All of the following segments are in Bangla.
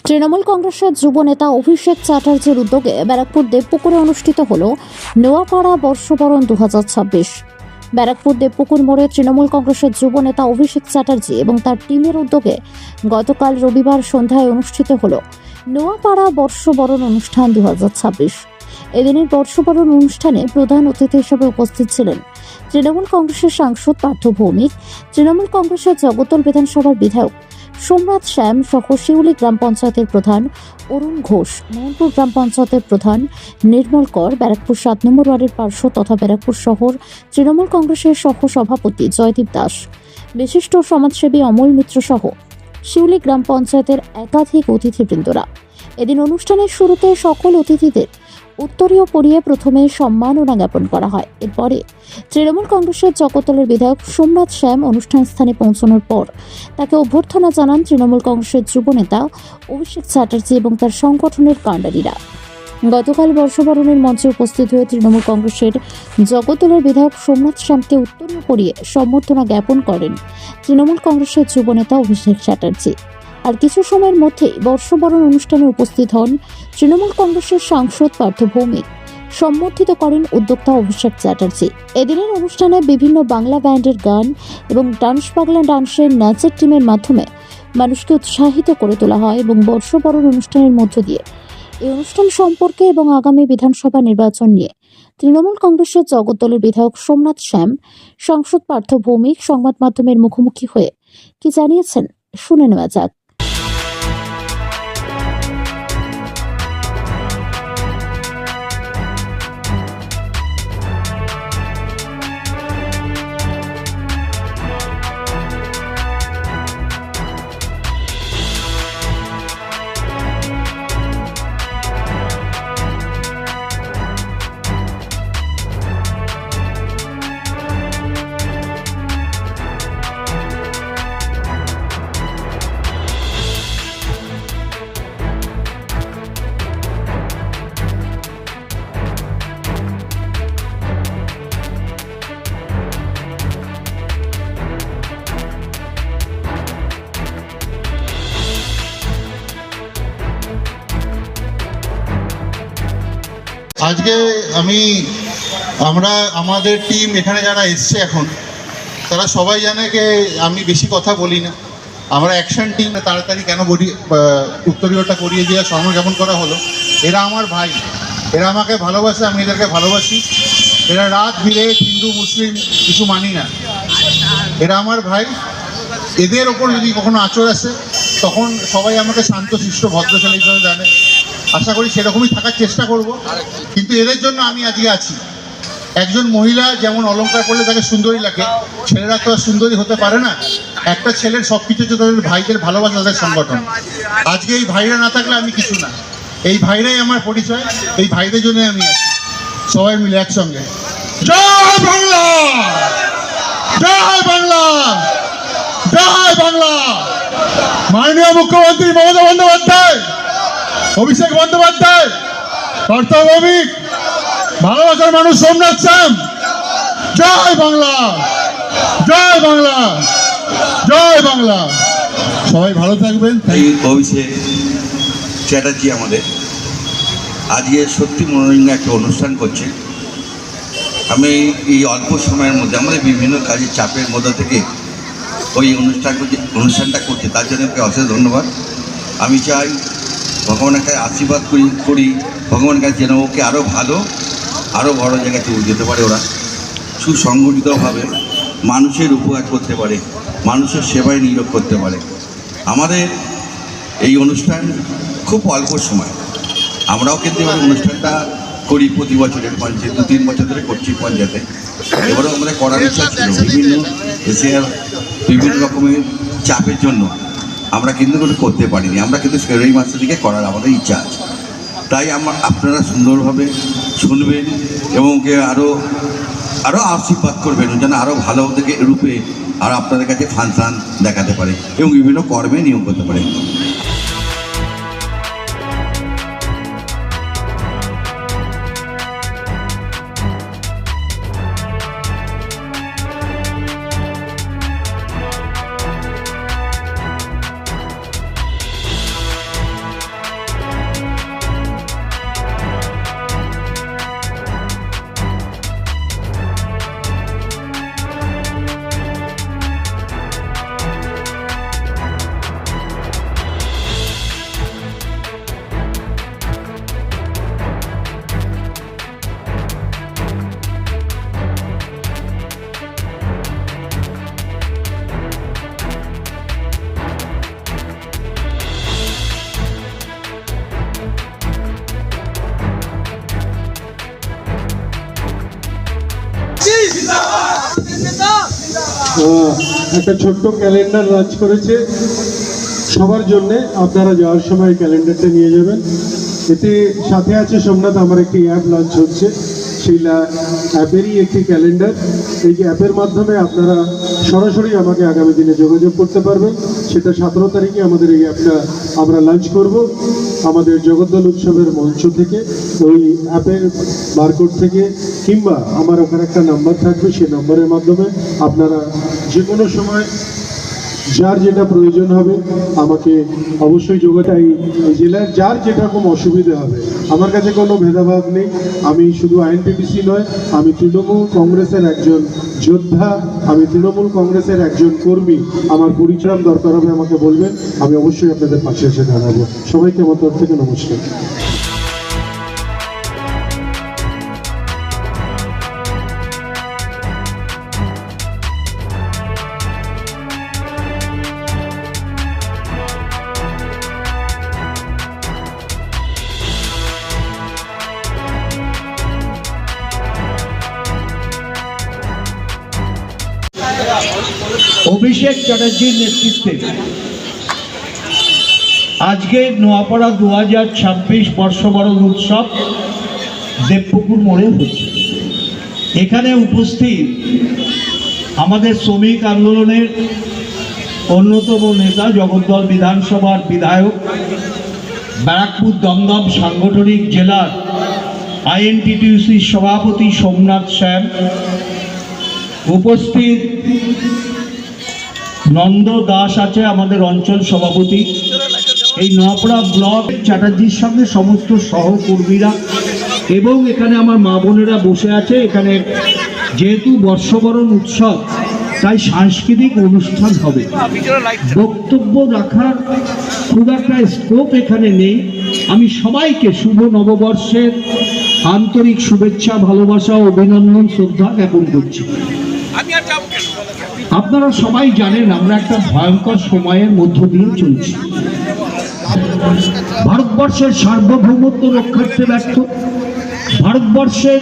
তৃণমূল কংগ্রেসের যুব নেতা অভিষেক চ্যাটার্জির উদ্যোগে ব্যারাকপুর দেবপুকুরে অনুষ্ঠিত হল নোয়াপাড়া বর্ষবরণ 2026। ব্যারাকপুর দেবপুকুর মোড়ে তৃণমূল কংগ্রেসের যুব নেতা অভিষেক চ্যাটার্জি এবং তার টিমের উদ্যোগে গতকাল রবিবার সন্ধ্যায় অনুষ্ঠিত হল নোয়াপাড়া বর্ষবরণ অনুষ্ঠান 2026। এদিনের বর্ষবরণ অনুষ্ঠানে প্রধান অতিথি হিসেবে উপস্থিত ছিলেন তৃণমূল কংগ্রেসের সাংসদ পার্থ ভৌমিক, তৃণমূল কংগ্রেসের জগতল বিধানসভার বিধায়ক সোমনাথ শ্যাম সহ শিউলি গ্রাম পঞ্চায়েতের প্রধান অরুণ ঘোষ, মোহনপুর গ্রাম পঞ্চায়েতের প্রধান নির্মল কর, ব্যারাকপুর 7 নম্বর ওয়ার্ডের পার্ষদ তথা ব্যারাকপুর শহর তৃণমূল কংগ্রেসের সহ সভাপতি জয়দীপ দাস, বিশিষ্ট সমাজসেবী অমল মিত্র সহ শিউলি গ্রাম পঞ্চায়েতের একাধিক অতিথিবৃন্দরা। এদিন অনুষ্ঠানের শুরুতে সকল অতিথিদের উত্তরীয় পরিয়ে প্রথমে সম্মাননা জ্ঞাপন করা হয়। এরপরে তৃণমূল কংগ্রেসের জগতলের বিধায়ক সোমনাথ শ্যাম অনুষ্ঠান স্থানে পৌঁছানোর পর তাকে অভ্যর্থনা জানান তৃণমূল কংগ্রেসের যুব নেতা অভিষেক চ্যাটার্জি এবং তার সংগঠনের কাণ্ডারীরা। গতকাল বর্ষবরণের মঞ্চে উপস্থিত হয়ে তৃণমূল কংগ্রেসের জগতলের বিধায়ক সোমনাথ শ্যামকে উত্তরীয় পরিয়ে সম্বর্ধনা জ্ঞাপন করেন তৃণমূল কংগ্রেসের যুব নেতা অভিষেক চ্যাটার্জি। আর কিছু সময়ের মধ্যেই বর্ষবরণ অনুষ্ঠানে উপস্থিত হন তৃণমূল কংগ্রেসের সাংসদ পার্থ ভৌমিক। সম্বর্ধিত করেন উদ্যোক্তা অভিষেক চ্যাটার্জি। এদিনের অনুষ্ঠানে বিভিন্ন বাংলা ব্যান্ডের গান এবং ডান্স বাংলা ডান্সের নাচের টিমের মাধ্যমে মানুষকে উৎসাহিত করে তোলা হয় এবং বর্ষবরণ অনুষ্ঠানের মধ্য দিয়ে এই অনুষ্ঠান সম্পর্কে এবং আগামী বিধানসভা নির্বাচন নিয়ে তৃণমূল কংগ্রেসের জগতদলের বিধায়ক সোমনাথ শ্যাম, সাংসদ পার্থ ভৌমিক সংবাদ মাধ্যমের মুখোমুখি হয়ে কি জানিয়েছেন শুনে নেওয়া যাক। আজকে আমরা আমাদের টিম এখানে যারা এসছে এখন তারা সবাই জানে যে আমি বেশি কথা বলি না। আমরা অ্যাকশন টিম, তাড়াতাড়ি কেন বলি উত্তরীয়টা করিয়ে দিয়ে সম্মান জ্ঞাপন করা হলো। এরা আমার ভাই, এরা আমাকে ভালোবাসে, আমি এদেরকে ভালোবাসি। এরা রাত ভিড়ে হিন্দু মুসলিম কিছু মানি না, এরা আমার ভাই। এদের ওপর যদি কখনো আঁচড় আসে তখন সবাই আমাকে শান্তশিষ্ট ভদ্র ছেলে হিসেবে জানে। আশা করি সেরকমই থাকার চেষ্টা করব, কিন্তু এদের জন্য আমি আজকে আছি। একজন মহিলা যেমন অলংকার পরলে তাকে সুন্দরী লাগে, ছেলেরা তো আর সুন্দরী হতে পারে না। একটা ছেলের সব কিছু হচ্ছে তাদের ভাইদের ভালোবাসা, তাদের সংগঠন। আজকে এই ভাইরা না থাকলে আমি কিছু না, এই ভাইরাই আমার পরিচয়, এই ভাইদের জন্য আমি আছি। সবাই মিলে একসঙ্গে জয় বাংলা, জয় বাংলা, জয় বাংলা। মাননীয় মুখ্যমন্ত্রী মমতা বন্দ্যোপাধ্যায়, অভিষেক বন্দ্যোপাধ্যায়, পার্থ ভৌমিক, ভালোবাসার মানুষ সোমনাথ শ্যাম, জয় বাংলা, জয় বাংলা, জয় বাংলা। সবাই ভালো থাকবেন। অভিষেক চ্যাটার্জি আমাদের আজকে সত্যি মনোরঞ্জন একটা অনুষ্ঠান করছে। আমি এই অল্প সময়ের মধ্যে আমাদের বিভিন্ন কাজের চাপের মধ্যে থেকে ওই অনুষ্ঠানটা করছে, তার জন্য ওকে অশেষ ধন্যবাদ। আমি চাই ভগবানের কাছে আশীর্বাদ করি ভগবানের কাছে যেন ওকে আরও ভালো, আরও বড় জায়গায় চলে যেতে পারে। ওরা সুসংগঠিতভাবে মানুষের উপকার করতে পারে, মানুষের সেবায় নিয়োগ করতে পারে। আমাদের এই অনুষ্ঠান খুব অল্প সময়, আমরাও কিন্তু এবার অনুষ্ঠানটা করি প্রতি বছরের পঞ্চায়েত 2-3 বছর ধরে করছি পঞ্চায়েতে। এবারেও আমাদের করার ইচ্ছা ছিল, বিভিন্ন এশিয়ার বিভিন্ন রকমের চাপের জন্য আমরা কিন্তু কোনো করতে পারিনি। আমরা কিন্তু ফেব্রুয়ারি মাসের দিকে করার আমাদের ইচ্ছা আছে। তাই আপনারা সুন্দরভাবে শুনবেন এবং ওকে আরও আশীর্বাদ করবেন যেন আরও ভালো থেকে রূপে আর আপনাদের কাছে ফাংশন দেখাতে পারে এবং বিভিন্ন কর্মে নিয়োগ করতে পারে। একটা ছোট্ট ক্যালেন্ডার লঞ্চ করেছে সবার জন্যে। আপনারা যাওয়ার সময় ক্যালেন্ডারটা নিয়ে যাবেন। এতে সাথে আছে সোমনাথ, আমার একটি অ্যাপ লঞ্চ হচ্ছে, সেই অ্যাপেরই একটি ক্যালেন্ডার। এই যে অ্যাপের মাধ্যমে আপনারা সরাসরি আমাকে আগামী দিনে যোগাযোগ করতে পারবেন। সেটা 17 তারিখে আমাদের এই অ্যাপটা আমরা লঞ্চ করব আমাদের জগদ্দল উৎসবের মঞ্চ থেকে। ওই অ্যাপের বারকোড থেকে কিংবা আমার ওখানে একটা নাম্বার থাকবে, সেই নাম্বারের মাধ্যমে আপনারা যে কোনো সময় যার যেটা প্রয়োজন হবে আমাকে অবশ্যই যোগাটাই জেলার যার যেরকম অসুবিধা হবে। আমার কাছে কোনো ভেদাভাব নেই। আমি শুধু আইএনটিটিসি নয়, আমি তৃণমূল কংগ্রেসের একজন যোদ্ধা, আমি তৃণমূল কংগ্রেসের একজন কর্মী। আমার পরিচয় দরকার হবে আমাকে বলবেন, আমি অবশ্যই আপনাদের পাশে এসে দাঁড়াবো। সবাইকে আমার তরফ থেকে নমস্কার। অভিষেক চ্যাটার্জির নেতৃত্বে আজকে নোয়াপাড়া 2026 বর্ষবরণ উৎসব দেবপুকুর মোড়ে হচ্ছে। এখানে উপস্থিত আমাদের শ্রমিক আন্দোলনের অন্যতম নেতা, জগদ্দল বিধানসভার বিধায়ক, ব্যারাকপুর দমদম সাংগঠনিক জেলার আইএনটিটিউসির সভাপতি সোমনাথ শ্যাম, উপস্থিত নন্দ দাস আছে আমাদের অঞ্চল সভাপতি, এই নোয়াপাড়া ব্লক চ্যাটার্জির সঙ্গে সমস্ত সহকর্মীরা, এবং এখানে আমার মা বোনেরা বসে আছে। এখানে যেহেতু বর্ষবরণ উৎসব তাই সাংস্কৃতিক অনুষ্ঠান হবে। বক্তব্য রাখার খুব একটা স্কোপ এখানে নেই। আমি সবাইকে শুভ নববর্ষের আন্তরিক শুভেচ্ছা, ভালোবাসা, অভিনন্দন, শ্রদ্ধা জ্ঞাপন করছি। আপনারা সবাই জানেন আমরা একটা ভয়ঙ্কর সময়ের মধ্য দিয়ে চলছি। ভারতবর্ষের সার্বভৌমত্ব রক্ষার্থে ব্যর্থ, ভারতবর্ষের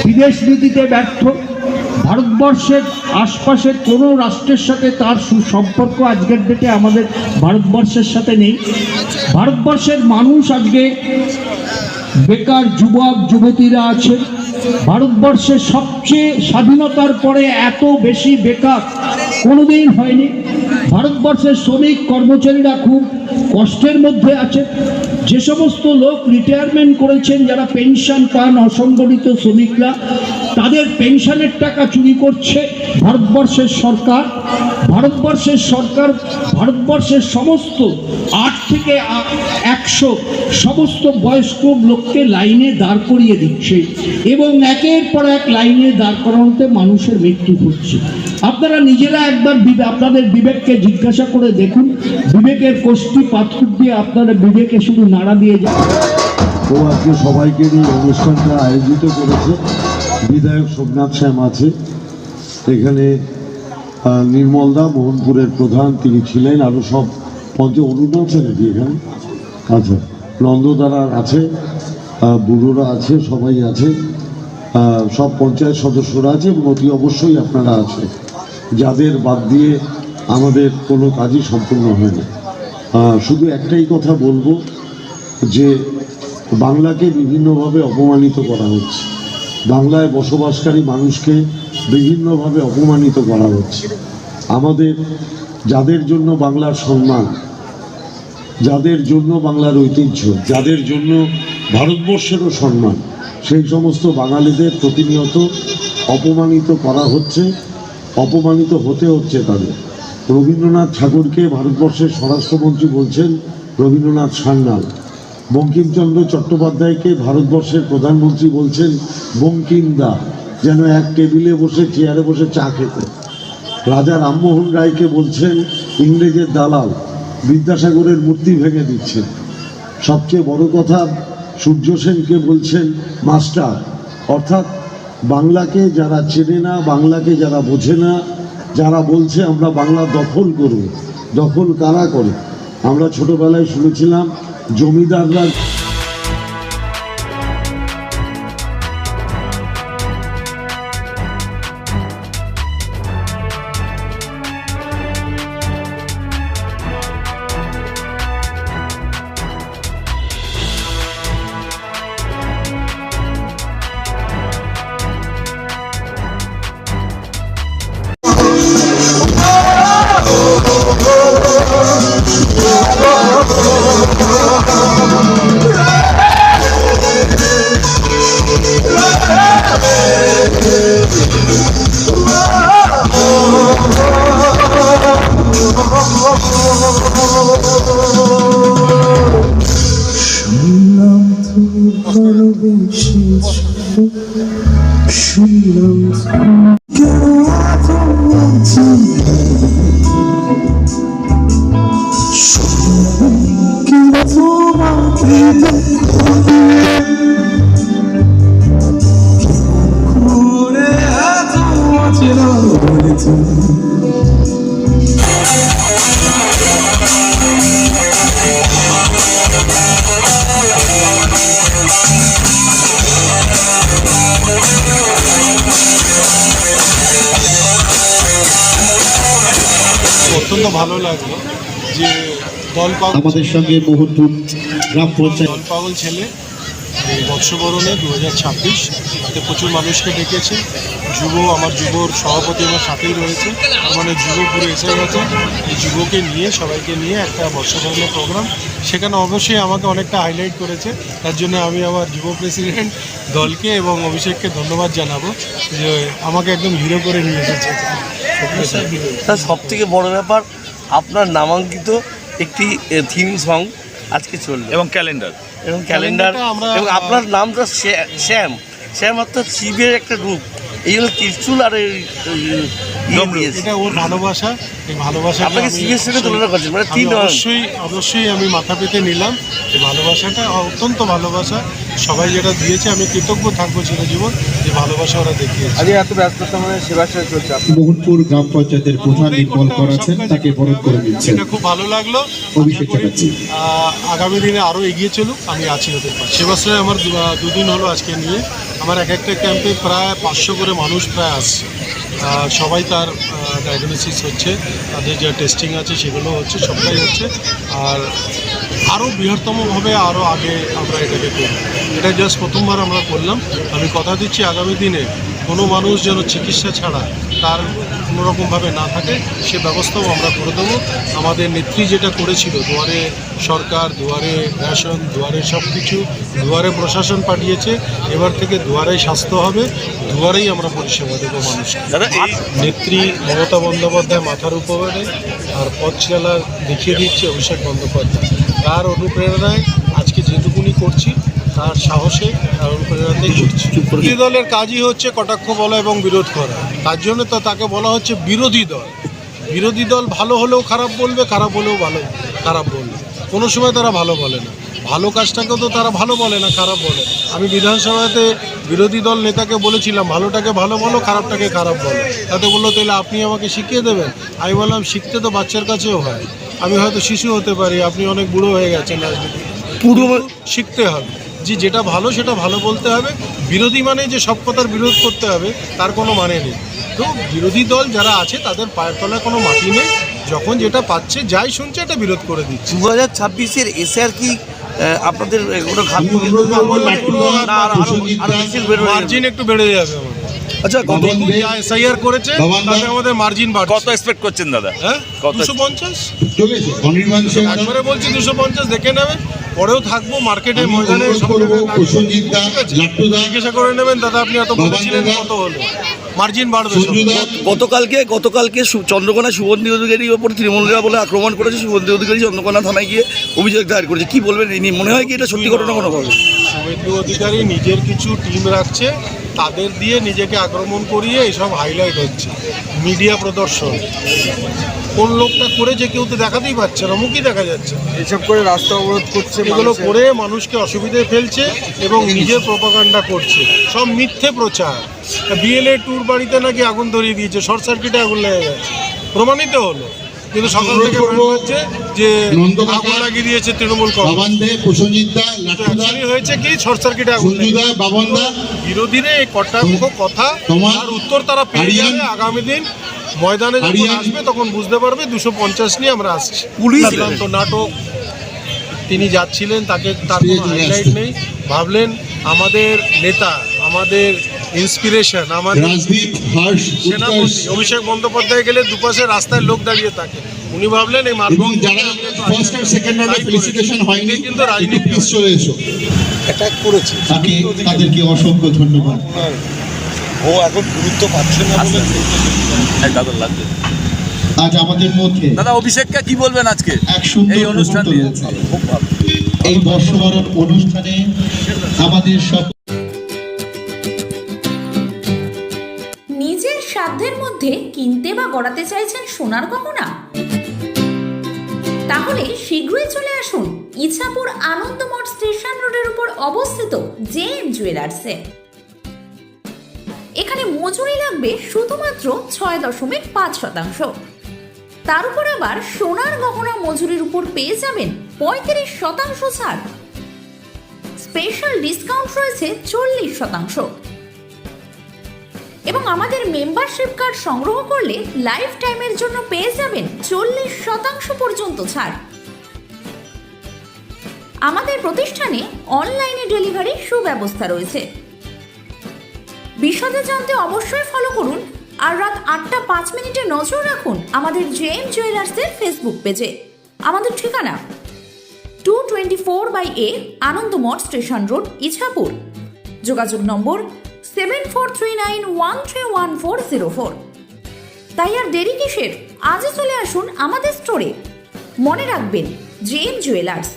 বিদেশ নীতিতে ব্যর্থ, ভারতবর্ষের আশপাশের কোনো রাষ্ট্রের সাথে তার সুসম্পর্ক আজকের ডেটে আমাদের ভারতবর্ষের সাথে নেই। ভারতবর্ষের মানুষ আজকে বেকার যুবক যুবতীরা আছে। ভারতবর্ষের সবচেয়ে স্বাধীনতার পরে এত বেশি বেকার কোনোদিন হয়নি। ভারতবর্ষের শ্রমিক কর্মচারীরা খুব কষ্টের মধ্যে আছে। যে সমস্ত লোক রিটায়ারমেন্ট করেছেন, যারা পেনশন পান, অসংগঠিত শ্রমিকরা, তাদের পেনশনের টাকা চুরি করছে ভারতবর্ষের সরকার। ভারতবর্ষের সমস্ত 8 থেকে 100 সমস্ত বয়স্ক লোককে লাইনে দাঁড় করিয়ে দিচ্ছে এবং একের পর এক লাইনে দাঁড় করানোতে মানুষের মৃত্যু হচ্ছে। আপনারা নিজেরা একবার আপনাদের বিবেককে জিজ্ঞাসা করে দেখুন, বিবেকের কোষ্ঠী পাথর দিয়ে আপনারা বিবেকে শুধু নাড়া দিয়ে যান। ও আজকে সবাইকে নিয়ে অনুষ্ঠানটা আয়োজিত করেছে। বিধায়ক সোমনাথ শ্যাম আছে এখানে, নির্মলদা মোহনপুরের প্রধান তিনি ছিলেন, আরও সব অরুণ আছে নাকি এখানে? আচ্ছা, নন্দদারা আছে, বুড়োরা আছে, সবাই আছে, সব পঞ্চায়েত সদস্যরা আছে এবং অতি অবশ্যই আপনারা আছে, যাদের বাদ দিয়ে আমাদের কোনো কাজই সম্পূর্ণ হয় না। শুধু একটাই কথা বলবো যে বাংলাকে বিভিন্নভাবে অপমানিত করা হচ্ছে, বাংলায় বসবাসকারী মানুষকে বিভিন্নভাবে অপমানিত করা হচ্ছে। আমাদের যাদের জন্য বাংলার সম্মান, যাদের জন্য বাংলার ঐতিহ্য, যাদের জন্য ভারতবর্ষেরও সম্মান, সেই সমস্ত বাঙালিদের প্রতিনিয়ত অপমানিত করা হচ্ছে, অপমানিত হতে হচ্ছে তাদের। রবীন্দ্রনাথ ঠাকুরকে ভারতবর্ষের স্বরাষ্ট্রমন্ত্রী বলছেন রবীন্দ্রনাথ সান্যাল, বঙ্কিমচন্দ্র চট্টোপাধ্যায়কে ভারতবর্ষের প্রধানমন্ত্রী বলছেন বঙ্কিমদা, যেন এক টেবিলে বসে চেয়ারে বসে চা খেতে। রাজা রামমোহন রায়কে বলছেন ইংরেজের দালাল, বিদ্যাসাগরের মূর্তি ভেঙে দিচ্ছেন। সবচেয়ে বড় কথা, সূর্য সেনকে বলছেন মাস্টার। অর্থাৎ বাংলাকে যারা চেনে না, বাংলাকে যারা বোঝে না, যারা বলছে আমরা বাংলা দখল করব, দখল কারা করে? আমরা ছোটবেলায় শুনেছিলাম জমিদাররা অত্যন্ত ভালো লাগলো যে দল পাগল আমাদের সঙ্গে মোহনপুর গ্রাম পঞ্চায়েত দল পাগল ছেলে এই বর্ষবরণে 2026 এতে প্রচুর মানুষকে ডেকেছে। আমার যুবর সভাপতি আমার সাথেই রয়েছে, তার মানে যুব পুরো এসে গেছে। এই যুবকে নিয়ে সবাইকে নিয়ে একটা বর্ষবরণের প্রোগ্রাম, সেখানে অবশ্যই আমাকে অনেকটা হাইলাইট করেছে। তার জন্য আমি আমার যুব প্রেসিডেন্ট দলকে এবং অভিষেককে ধন্যবাদ জানাবো যে আমাকে একদম হিরো করে নিয়ে এসেছে। তার সব থেকে বড় ব্যাপার আপনার নামাঙ্কিত একটি থিম সং আজকে চলবে এবং ক্যালেন্ডার ক্যালেন্ডারটা আমরা- এবং আপনার নামটা শ্যাম শ্যাম অর্থাৎ শিবের একটা রূপ, এই হলো ত্রিশূল আর এই দিয়েছে। এটা ওর ভালোবাসা, এই ভালোবাসা আপনাকে শিবের সাথে তুলনা করছেন, মানে তিন অবশ্যই আমি মাথা পেতে নিলাম। এই ভালোবাসাটা অত্যন্ত ভালোবাসা, সবাই যেটা দিয়েছে আমি কৃতজ্ঞ থাকবো চিরজীবন, যে ভালোবাসা ওরা দেখিয়েছে। আজকে এত ব্যস্ততা মানে সেবা চলছে। মোহনপুর গ্রাম পঞ্চায়েতের প্রধান নির্মল করাছেন, তাকে বরণ করে নিচ্ছেন এটা খুব ভালো লাগলো। অভিষেক আশা করি, চ্যাটার্জি। আগামী দিনে আরও এগিয়ে চলুক, আমি আছি ওদের পাশে। সেবাশ্রয় আমার দুদিন হলো আজকে নিয়ে, আমার এক একটা ক্যাম্পে প্রায় 500 করে মানুষ প্রায় আসছে। সবাই তার ডায়াগনোসিস হচ্ছে, তাদের যা টেস্টিং আছে সেগুলো হচ্ছে, সবটাই হচ্ছে। আর আরও বৃহত্তমভাবে আরও আগে আমরা এটাকে করব। এটা জাস্ট প্রথমবার আমরা করলাম। আমি কথা দিচ্ছি আগামী দিনে কোনো মানুষ যেন চিকিৎসা ছাড়া তার কোনোরকমভাবে না থাকে, সে ব্যবস্থাও আমরা করে দেবো। আমাদের নেত্রী যেটা করেছিল, দুয়ারে সরকার, দুয়ারে রেশন, দুয়ারে সব কিছু, দুয়ারে প্রশাসন পাঠিয়েছে, এবার থেকে দুয়ারেই স্বাস্থ্য হবে, দুয়ারেই আমরা পরিষেবা দেবো মানুষকে। দাদা এই নেত্রী মমতা বন্দ্যোপাধ্যায় মাথার উপরে আর পথ চালা দেখিয়ে দিচ্ছে অভিষেক বন্দ্যোপাধ্যায়। তার অনুপ্রেরণায় আজকে যেটুকুনি করছি, তার সাহসে তার অনুপ্রেরণাতেই করছি। বিরোধী দলের কাজই হচ্ছে কটাক্ষ বলা এবং বিরোধ করা, তার জন্য তো তাকে বলা হচ্ছে বিরোধী দল। বিরোধী দল ভালো হলেও খারাপ বলবে, খারাপ হলেও খারাপ বলবে, কোনো সময় তারা ভালো বলে না। ভালো কাজটাকেও তো তারা ভালো বলে না, খারাপ বলে। আমি বিধানসভাতে বিরোধী দল নেতাকে বলেছিলাম ভালোটাকে ভালো বলো, খারাপটাকে খারাপ বলো। তাতে বললো তাহলে আপনি আমাকে শিখিয়ে দেবেন। আমি বললাম শিখতে তো বাচ্চার কাছেও হয়, আমি হয়তো শিশু হতে পারি, আপনি অনেক বুড়ো হয়ে গেছেন, পুরো শিখতে হবে। যেটা ভালো সেটা ভালো বলতে হবে। বিরোধী মানে যে সব কথার বিরোধ করতে হবে তার কোনো মানে নেই। তো বিরোধী দল যারা আছে তাদের পায়ের তলায় কোনো মাটি নেই, যখন যেটা পাচ্ছে যাই শুনছে এটা বিরোধ করে দিচ্ছে। 2026-এর এসআর কি আপনাদের কোনো মার্জিন একটু বেড়ে যাবে আমাদের। আচ্ছা, যা এসআইআর করেছে তাতে আমাদের মার্জিন বাড়ছে। কত এক্সপেক্ট করছেন দাদা? হ্যাঁ, কত? 250। চলেছে অনির্বাণ সিং একবারে বলছি 250 দেখে নেবেন, পরেও থাকবো মার্কেটে ময়দানে সব করবো জায়গায় প্রসঞ্জিৎ দা, লাট্টুদা, জিজ্ঞাসা করে নেবেন দাদা আপনি এত বলেছিলেন কত হলো, মার্জিন বাড়বে সব। সঞ্জুদা, গতকালকে চন্দ্রকোনা শুভেন্দু অধিকারীর ওপর তৃণমূলীরা বলে আক্রমণ করেছে। শুভেন্দু অধিকারী চন্দ্রকোনা থানায় গিয়ে অভিযোগ দায়ের করেছে, কি বলবেন এই নিয়ে? মনে হয় কি এটা সত্যি ঘটনা কোনো হবে? শুভেন্দু অধিকারী নিজের কিছু টিম রাখছে, তাদের দিয়ে নিজেকে আক্রমণ করিয়ে এসব হাইলাইট হচ্ছে, মিডিয়া প্রদর্শন। কোন লোকটা করেছে কেউ তো দেখাতেই পাচ্ছে না, মুখই দেখা যাচ্ছে। এইসব করে রাস্তা অবরোধ করছে, এগুলো করে মানুষকে অসুবিধায় ফেলছে এবং নিজের প্রপাগান্ডা করছে, সব মিথ্যে প্রচার। বিএলএ ট্যুর বাড়িতে নাকি আগুন ধরিয়ে দিয়েছে, শর্ট সার্কিটে আগুন লেগে গেছে, প্রমাণিত হলো। কিন্তু সকাল থেকে মনে হচ্ছে যে আগুন লাগিয়ে দিয়েছে তৃণমূল কংগ্রেস। বাবান দে, প্রসঞ্জিৎ দা, লাট্টুদা, Actually হয়েছে কি, শর্ট সার্কিটে আগুন লেগে সঞ্জুদা, বাবন দা, বিরোধীরা এই কটাক্ষ কথা তোমার তার উত্তর তারা পেয়ে আরিয়ান, যাবে। আগামী দিন ময়দানে যখন আরিয়ান, আসবে তখন বুঝতে পারবে 250 নিয়ে আমরা আসছি। পুলিশ চূড়ান্ত নাটক। তিনি যাচ্ছিলেন, তাকে তার ফিরে কোনো চলে হাইলাইট আসছে। নেই। ভাবলেন আমাদের নেতা, আমাদের ইন্সপিরেশন, আমাদের রাজদীপ, হর্ষ, সেনাপতি উৎকর্ষ অভিষেক বন্দ্যোপাধ্যায় গেলে দুপাশে রাস্তায় লোক দাঁড়িয়ে থাকে। উনি ভাবলেন এই এবং যারা ফার্স্ট আর সেকেন্ড রাউন্ডে ফেলিসিটেশন হয়নি কিন্তু রাজনীতি একটু প্লিজ চলে এসো। অ্যাটাক করেছে। তাদেরকে অসংখ্য ধন্যবাদ। ও এখন গুরুত্ব পাচ্ছে না বলে দাদা লাগবে। আজ আমাদের মধ্যে দাদা অভিষেককে কি বলবেন আজকে এক সুন্দর এই অনুষ্ঠান মুহূর্ত নিয়ে? রয়েছে। এই বর্ষবরণ অনুষ্ঠানে আমাদের সব নিজের সাধ্যের মধ্যে কিনতে বা গড়াতে চাইছেন সোনার গহনা? তাহলে শীঘ্রই চলে আসুন ইছাপুর আনন্দমঠ স্টেশন রোডের উপর অবস্থিত জেএম জুয়েলার্সে। এখানে মজুরি লাগবে শুধুমাত্র 6.5%। তার উপর আবার সোনার গহনা মজুরির উপর পেয়ে যাবেন 35% ছাড়। স্পেশাল ডিসকাউন্ট রয়েছে 40%। এবং আমাদের মেম্বারশিপ কার্ড সংগ্রহ করলে লাইফ টাইমের জন্য পেয়ে যাবেন 40% পর্যন্ত ছাড়। আমাদের প্রতিষ্ঠানে অনলাইনে ডেলিভারির সুব্যবস্থা রয়েছে। বিশদে জানতে অবশ্যই ফলো করুন আর রাত 8:05 নজর রাখুন আমাদের জেএম জুয়েলার্সের ফেসবুক পেজে। আমাদের ঠিকানা 224/A Anandamath station road, Ichapur. যোগাযোগ নম্বর 7439131404। তাই আর দেরি কিসের, আজই চলে আসুন আমাদের স্টোরে। মনে রাখবেন জেএম জুয়েলার্স।